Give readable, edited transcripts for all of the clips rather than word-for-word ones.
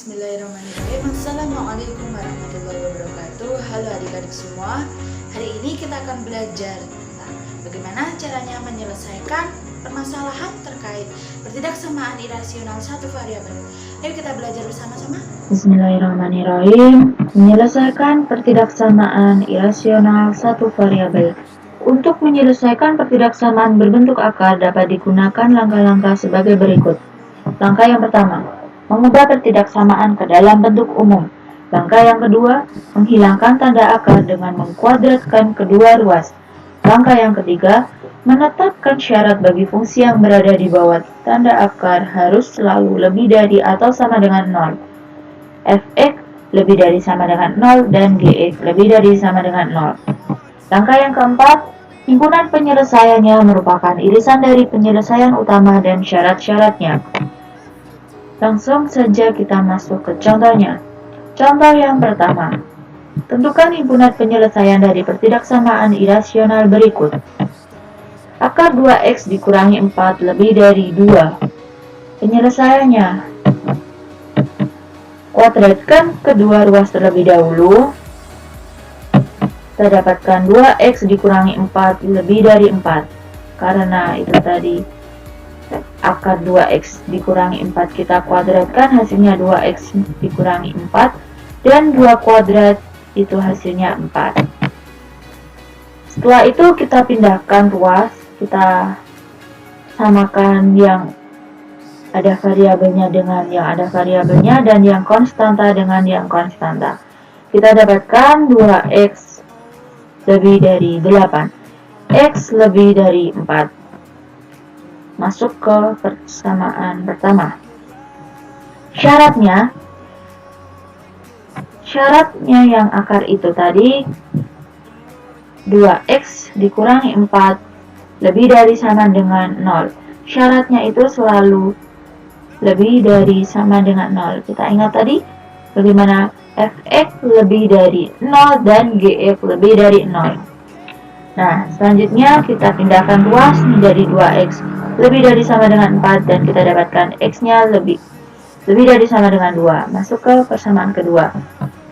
Bismillahirrahmanirrahim. Assalamualaikum warahmatullahi wabarakatuh. Halo adik-adik semua. Hari ini kita akan belajar tentang bagaimana caranya menyelesaikan permasalahan terkait pertidaksamaan irasional satu variabel. Ayo kita belajar bersama-sama. Bismillahirrahmanirrahim. Menyelesaikan pertidaksamaan irasional satu variabel. Untuk menyelesaikan pertidaksamaan berbentuk akar dapat digunakan langkah-langkah sebagai berikut. Langkah yang pertama, mengubah pertidaksamaan ke dalam bentuk umum. Langkah yang kedua, menghilangkan tanda akar dengan mengkuadratkan kedua ruas. Langkah yang ketiga, menetapkan syarat bagi fungsi yang berada di bawah tanda akar harus selalu lebih dari atau sama dengan 0. Fx lebih dari sama dengan 0 dan Gx lebih dari sama dengan 0. Langkah yang keempat, himpunan penyelesaiannya merupakan irisan dari penyelesaian utama dan syarat-syaratnya. Langsung saja kita masuk ke contohnya. Contoh yang pertama, tentukan himpunan penyelesaian dari pertidaksamaan irasional berikut. Akar 2x dikurangi 4 lebih dari 2. Penyelesaiannya, kuadratkan kedua ruas terlebih dahulu. Kita dapatkan 2x dikurangi 4 lebih dari 4. Karena itu tadi akar 2x dikurangi 4 kita kuadratkan, hasilnya 2x dikurangi 4, dan 2 kuadrat itu hasilnya 4. Setelah itu kita pindahkan ruas, kita samakan yang ada variabelnya dengan yang ada variabelnya, dan yang konstanta dengan yang konstanta. Kita dapatkan 2x lebih dari 8, x lebih dari 4. Masuk ke persamaan pertama. Syaratnya yang akar itu tadi 2x dikurangi 4 lebih dari sama dengan 0. Syaratnya itu selalu lebih dari sama dengan 0. Kita ingat tadi bagaimana fx lebih dari 0 dan gx lebih dari 0. Nah, selanjutnya kita pindahkan ruas menjadi 2x lebih dari sama dengan 4, dan kita dapatkan x-nya lebih dari sama dengan 2. Masuk ke persamaan kedua.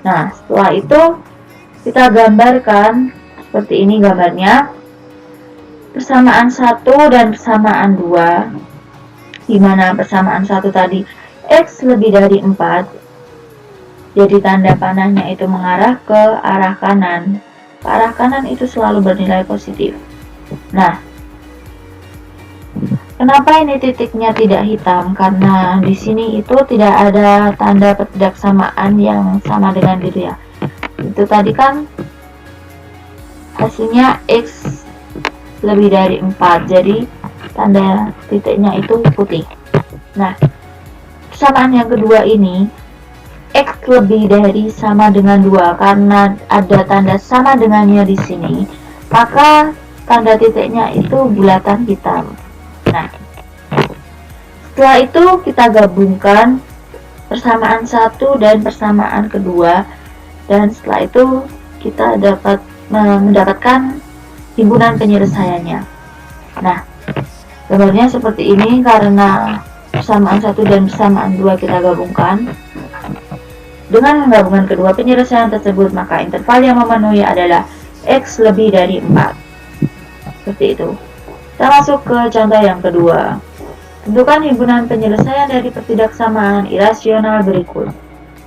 Nah, setelah itu kita gambarkan seperti ini gambarnya. Persamaan 1 dan persamaan 2, di mana persamaan 1 tadi x lebih dari 4, jadi tanda panahnya itu mengarah ke arah kanan. Ke arah kanan itu selalu bernilai positif. Nah, kenapa ini titiknya tidak hitam? Karena di sini itu tidak ada tanda pertidaksamaan yang sama dengan gitu ya. Itu tadi kan hasilnya x lebih dari 4, jadi tanda titiknya itu putih. Nah, persamaan yang kedua ini x lebih dari sama dengan 2, karena ada tanda sama dengannya di sini, maka tanda titiknya itu bulatan hitam. Nah, setelah itu kita gabungkan persamaan 1 dan persamaan kedua, dan setelah itu kita dapat mendapatkan himpunan penyelesaiannya. Nah, gambarnya seperti ini karena persamaan 1 dan persamaan 2 kita gabungkan. Dengan penggabungan kedua penyelesaian tersebut, maka interval yang memenuhi adalah x lebih dari 4. Seperti itu. Kita masuk ke contoh yang kedua. Tentukan himpunan penyelesaian dari pertidaksamaan irasional berikut.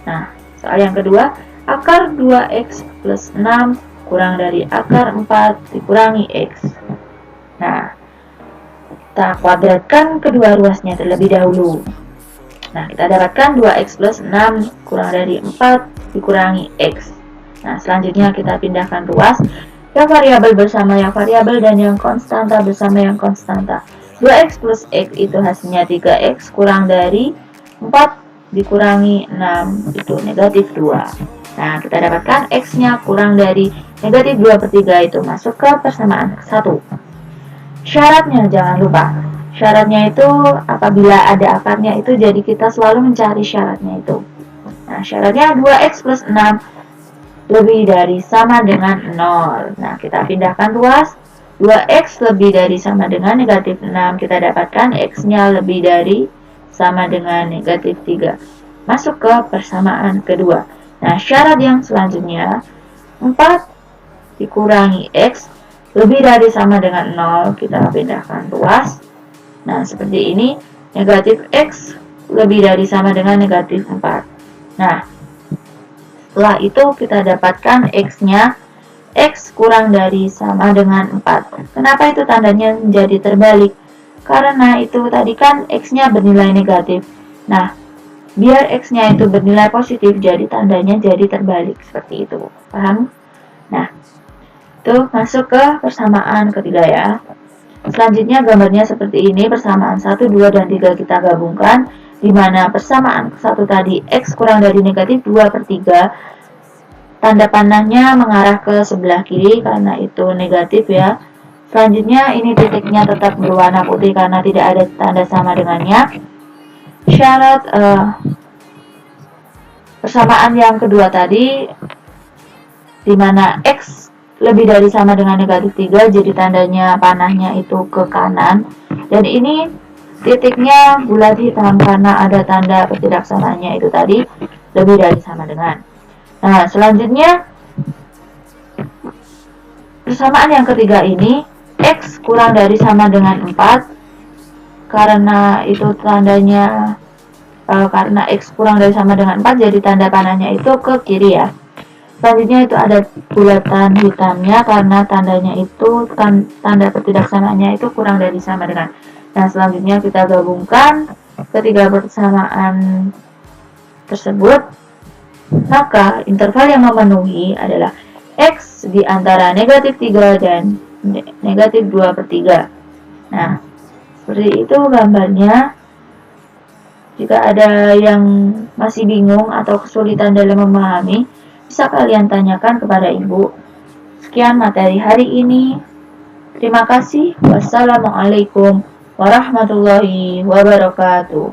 Nah, soal yang kedua, akar 2x plus 6 kurang dari akar 4 dikurangi x. Nah, kita kuadratkan kedua ruasnya terlebih dahulu. Nah, kita dapatkan 2x plus 6 kurang dari 4 dikurangi x. Nah, selanjutnya kita pindahkan ruas, yang variabel bersama yang variabel dan yang konstanta bersama yang konstanta. 2x plus x itu hasilnya 3x kurang dari 4 dikurangi 6 itu negatif 2. Nah, kita dapatkan x-nya kurang dari negatif 2/3, itu masuk ke persamaan 1. Syaratnya jangan lupa. Syaratnya itu apabila ada akarnya itu, jadi kita selalu mencari syaratnya itu. Nah, syaratnya 2x plus 6 lebih dari sama dengan 0. Nah, kita pindahkan ruas. 2x lebih dari sama dengan negatif 6. Kita dapatkan x-nya lebih dari sama dengan negatif 3. masuk ke persamaan kedua. Nah, syarat yang selanjutnya 4 dikurangi X lebih dari sama dengan 0, kita pindahkan ruas. Nah, seperti ini, negatif X lebih dari sama dengan negatif 4. Nah, setelah itu kita dapatkan X-nya, X kurang dari sama dengan 4. Kenapa itu tandanya menjadi terbalik? Karena itu tadi kan X-nya bernilai negatif. Nah, biar X-nya itu bernilai positif, jadi tandanya jadi terbalik. Seperti itu. Paham? Nah, itu masuk ke persamaan ketiga ya. Selanjutnya gambarnya seperti ini, persamaan 1, 2, dan 3 kita gabungkan, di mana persamaan 1 tadi X kurang dari negatif 2/3, tanda panahnya mengarah ke sebelah kiri karena itu negatif ya. Selanjutnya ini titiknya tetap berwarna putih karena tidak ada tanda sama dengannya. Syarat persamaan yang kedua tadi, di mana X lebih dari sama dengan negatif 3, jadi tandanya panahnya itu ke kanan. Dan ini titiknya bulat hitam karena ada tanda ketidaksamaannya itu tadi, lebih dari sama dengan. Nah, selanjutnya persamaan yang ketiga ini, X kurang dari sama dengan 4, karena itu tandanya karena X kurang dari sama dengan 4, jadi tanda panahnya itu ke kiri ya. Selanjutnya itu ada bulatan hitamnya karena tandanya itu tanda ketidaksamaannya itu kurang dari sama dengan. Nah, selanjutnya kita gabungkan ketiga persamaan tersebut, maka interval yang memenuhi adalah X di antara negatif 3 dan negatif 2/3. Nah, seperti itu gambarnya. Jika ada yang masih bingung atau kesulitan dalam memahami, bisa kalian tanyakan kepada ibu. Sekian materi hari ini. Terima kasih. Wassalamualaikum warahmatullahi wabarakatuh.